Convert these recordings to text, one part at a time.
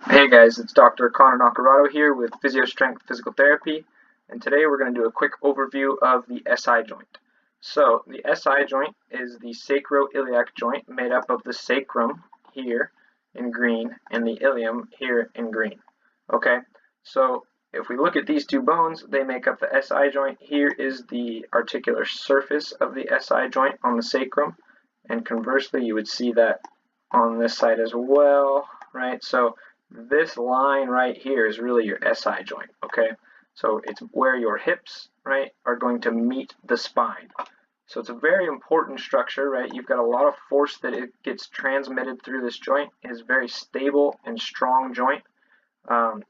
Hey guys, it's Dr. Connor Nacarado here with Physio Strength Physical Therapy, and today we're going to do a quick overview of the SI joint. So, the SI joint is the sacroiliac joint made up of the sacrum here in green and the ilium here in green. Okay, so if we look at these two bones, they make up the SI joint. Here is the articular surface of the SI joint on the sacrum, and conversely, you would see that on this side as well, right? So, this line right here is really your SI joint, okay? So it's where your hips, right, are going to meet the spine. So it's a very important structure, right? You've got a lot of force that it gets transmitted through this joint. It is a very stable and strong joint.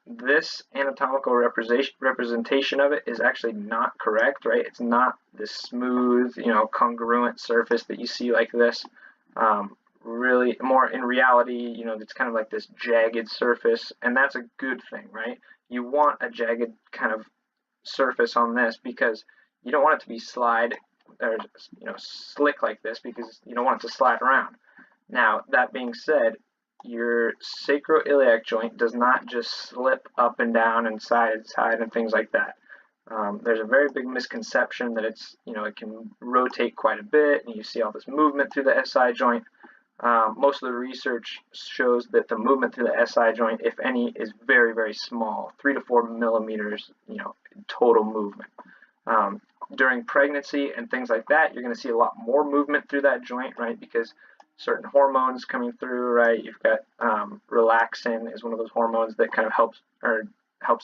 This anatomical representation of it is actually not correct, right? It's not this smooth, congruent surface that you see like this. Really more in reality, it's kind of like this jagged surface, and that's a good thing, right? You want a jagged kind of surface on this because you don't want it to be slide or slick like this, because you don't want it to slide around. Now, that being said, your sacroiliac joint does not just slip up and down and side to side and things like that. There's a very big misconception that it can rotate quite a bit, and you see all this movement through the SI joint. Most of the research shows that the movement through the SI joint, if any, is very, very small, 3 to 4 millimeters, total movement. During pregnancy and things like that, you're going to see a lot more movement through that joint, right? Because certain hormones coming through, right? You've got relaxin is one of those hormones that kind of helps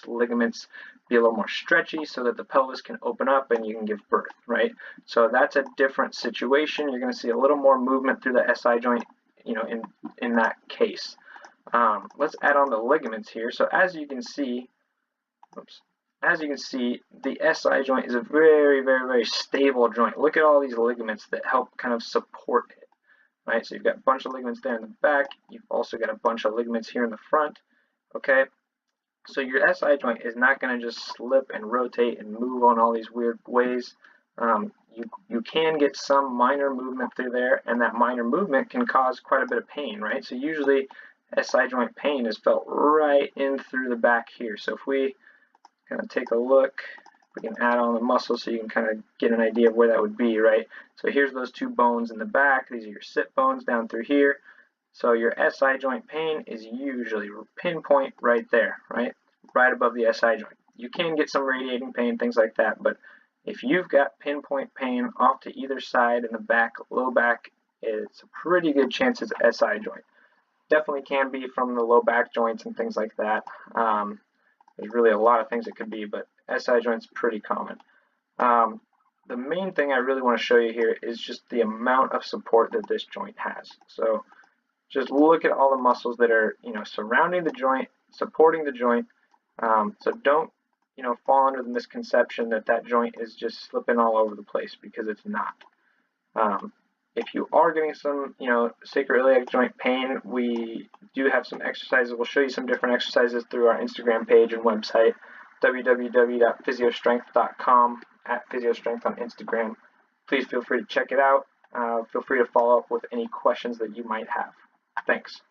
ligaments be a little more stretchy so that the pelvis can open up and you can give birth, right? So that's a different situation. You're going to see a little more movement through the SI joint, in that case. Let's add on the ligaments here. So as you can see, the SI joint is a very, very, very stable joint. Look at all these ligaments that help kind of support it, right? So you've got a bunch of ligaments there in the back. You've also got a bunch of ligaments here in the front, okay? So your SI joint is not going to just slip and rotate and move on all these weird ways. You can get some minor movement through there, and that minor movement can cause quite a bit of pain, right? So usually SI joint pain is felt right in through the back here. So if we kind of take a look, we can add on the muscle so you can kind of get an idea of where that would be, right? So here's those two bones in the back. These are your sit bones down through here. So your SI joint pain is usually pinpoint right there, right above the SI joint. You can get some radiating pain, things like that, but if you've got pinpoint pain off to either side in the back, low back, it's a pretty good chance it's SI joint. Definitely can be from the low back joints and things like that. There's really a lot of things it could be, but SI joint's pretty common. The main thing I really want to show you here is just the amount of support that this joint has. So just look at all the muscles that are, surrounding the joint, supporting the joint. So don't, fall under the misconception that that joint is just slipping all over the place, because it's not. If you are getting some, sacroiliac joint pain, we do have some exercises. We'll show you some different exercises through our Instagram page and website, www.physiostrength.com, @physiostrength on Instagram. Please feel free to check it out. Feel free to follow up with any questions that you might have. Thanks.